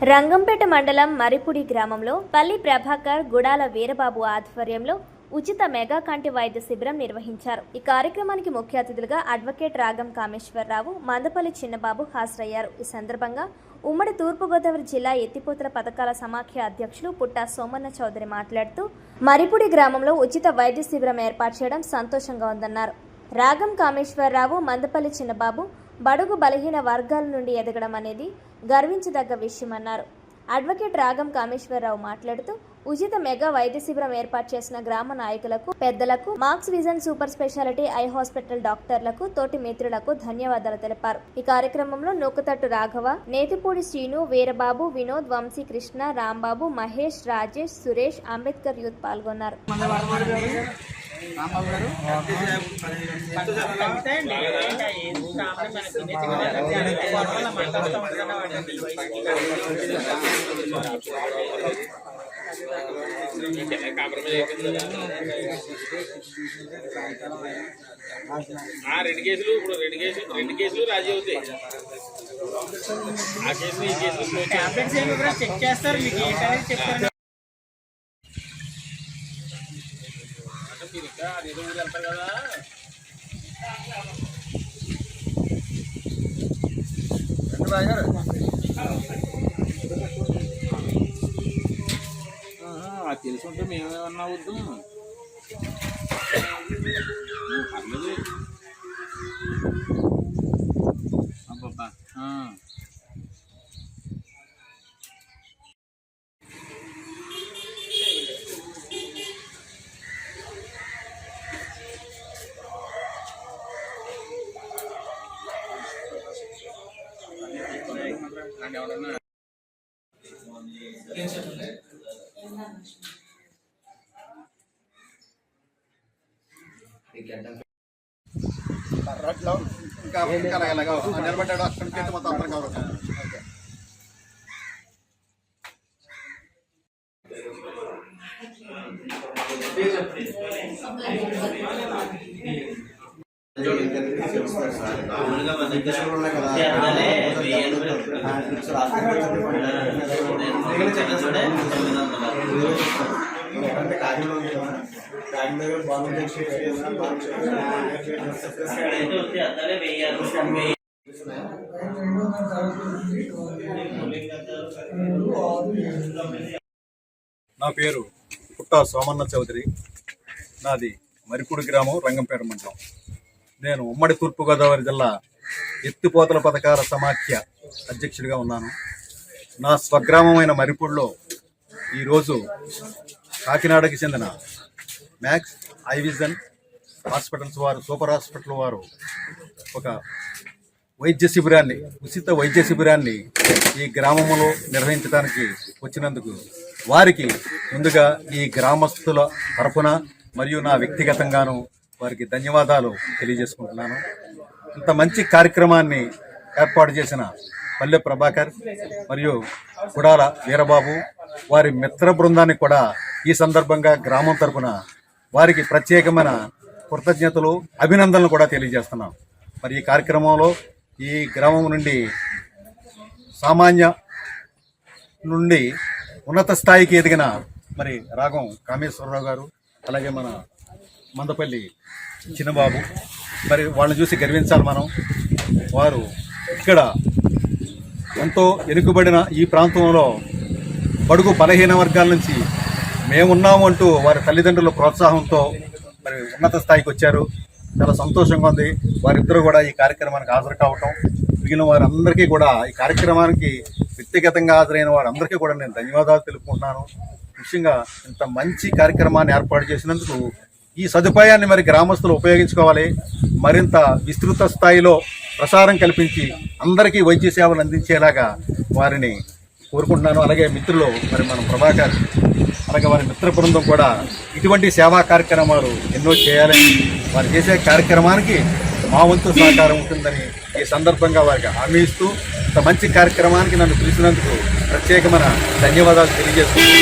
రంగంపేట మండలం మరిపుడి గ్రామంలో పల్లి ప్రభాకర్ గుడాల వీరబాబు ఆధ్వర్యంలో ఉచిత మెగా కంటి వైద్య శిబిరం నిర్వహించారు. ఈ కార్యక్రమానికి ముఖ్య అతిథులుగా అడ్వకేట్ రాగం కామేశ్వరరావు, మందపల్లి చిన్నబాబు హాజరయ్యారు. ఈ సందర్భంగా ఉమ్మడి తూర్పుగోదావరి జిల్లా ఎత్తిపోతల పథకాల సమాఖ్య అధ్యక్షులు పుట్టా సోమన్న చౌదరి మాట్లాడుతూ మరిపుడి గ్రామంలో ఉచిత వైద్య శిబిరం ఏర్పాటు చేయడం సంతోషంగా ఉందన్నారు. రాగం కామేశ్వరరావు, మందపల్లి చిన్నబాబు బడుగు బలహీన వర్గాల నుండి ఎదగడం అనేది గర్వించదగ్గ విషయమన్నారు. అడ్వకేట్ రాగం కామేశ్వరరావు మాట్లాడుతూ ఉచిత మెగా వైద్య శిబిరం ఏర్పాటు చేసిన గ్రామ నాయకులకు, పెద్దలకు, marks vision super speciality eye hospital డాక్టర్లకు, తోటి మిత్రులకు ధన్యవాదాలు తెలిపారు. ఈ కార్యక్రమంలో నూకతట్టు రాఘవ, నేతిపూడి శ్రీను, వీరబాబు, వినోద్, వంశీ కృష్ణ, రాంబాబు, మహేష్, రాజేష్, సురేష్, అంబేద్కర్ యూత్ పాల్గొన్నారు. రెండు కేసులు రాజీ అవుతాయి. ఆ కేసులు ఈ కేసులు చెక్ చేస్తారు. మీకు ఏంటనేది చెప్తారు. మీరు ఇంకా అదేదో ఊరు వెళ్తారు కదా. అది తెలుసుంటే మేమేమన్నా వద్దు. పర్లేదు అబ్బా. నిలబడ్డాడు అక్కడి నుంచి మొత్తం అందరం కావాలి. నా పేరు పుట్టా సోమన్న చౌదరి. నాది మరిపూడి గ్రామం, రంగంపేట మండలం. నేను ఉమ్మడి తూర్పుగోదావరి జిల్లా ఎత్తిపోతల పథకాల సమాఖ్య అధ్యక్షుడిగా ఉన్నాను. నా స్వగ్రామమైన మరిపూడిలో ఈరోజు కాకినాడకి చెందిన మ్యాక్స్ ఐ విజన్ హాస్పిటల్స్ వారు, సూపర్ హాస్పిటల్ వారు ఒక వైద్య శిబిరాన్ని, ఉచిత వైద్య శిబిరాన్ని ఈ గ్రామంలో నిర్వహించడానికి వచ్చినందుకు వారికి ముందుగా ఈ గ్రామస్తుల తరఫున మరియు నా వ్యక్తిగతంగాను వారికి ధన్యవాదాలు తెలియజేసుకుంటున్నాను. ఇంత మంచి కార్యక్రమాన్ని ఏర్పాటు చేసిన పల్లె ప్రభాకర్ మరియు గుడాల వీరబాబు వారి మిత్ర బృందానికి కూడా ఈ సందర్భంగా గ్రామం తరఫున వారికి ప్రత్యేకమైన కృతజ్ఞతలు, అభినందనలు కూడా తెలియజేస్తున్నాం. మరి ఈ కార్యక్రమంలో ఈ గ్రామం నుండి సామాన్య నుండి ఉన్నత స్థాయికి ఎదిగిన మరి రాగం కామేశ్వరరావు గారు, అలాగే మన మందపల్లి చిన్నబాబు, మరి వాళ్ళని చూసి గర్వించాలి మనం. వారు ఇక్కడ ఎంతో వెనుకబడిన ఈ ప్రాంతంలో బడుగు బలహీన వర్గాల నుంచి మేమున్నాము అంటూ వారి తల్లిదండ్రుల ప్రోత్సాహంతో మరి ఉన్నత స్థాయికి వచ్చారు. చాలా సంతోషంగా ఉంది. వారిద్దరూ కూడా ఈ కార్యక్రమానికి హాజరు కావటం, మిగిలిన వారందరికీ కూడా ఈ కార్యక్రమానికి వ్యక్తిగతంగా హాజరైన వారందరికీ కూడా నేను ధన్యవాదాలు తెలుపుకుంటున్నాను. ముఖ్యంగా ఇంత మంచి కార్యక్రమాన్ని ఏర్పాటు చేసినందుకు ఈ సదుపాయాన్ని మరి గ్రామస్తులు ఉపయోగించుకోవాలి. మరింత విస్తృత స్థాయిలో ప్రసారం కల్పించి అందరికీ వైద్య సేవలు అందించేలాగా వారిని కోరుకుంటున్నాను. అలాగే మిత్రులు మరి మనం ప్రభాకర్, అలాగే వారి మిత్ర బృందం కూడా ఇటువంటి సేవా కార్యక్రమాలు ఎన్నో చేయాలని, వారు చేసే కార్యక్రమానికి మా వంతు సహకారం ఉంటుందని ఈ సందర్భంగా వారికి హామీ ఇస్తూ ఇంత మంచి కార్యక్రమానికి నన్ను పిలిచినందుకు ప్రత్యేకమైన ధన్యవాదాలు తెలియజేస్తున్నాను.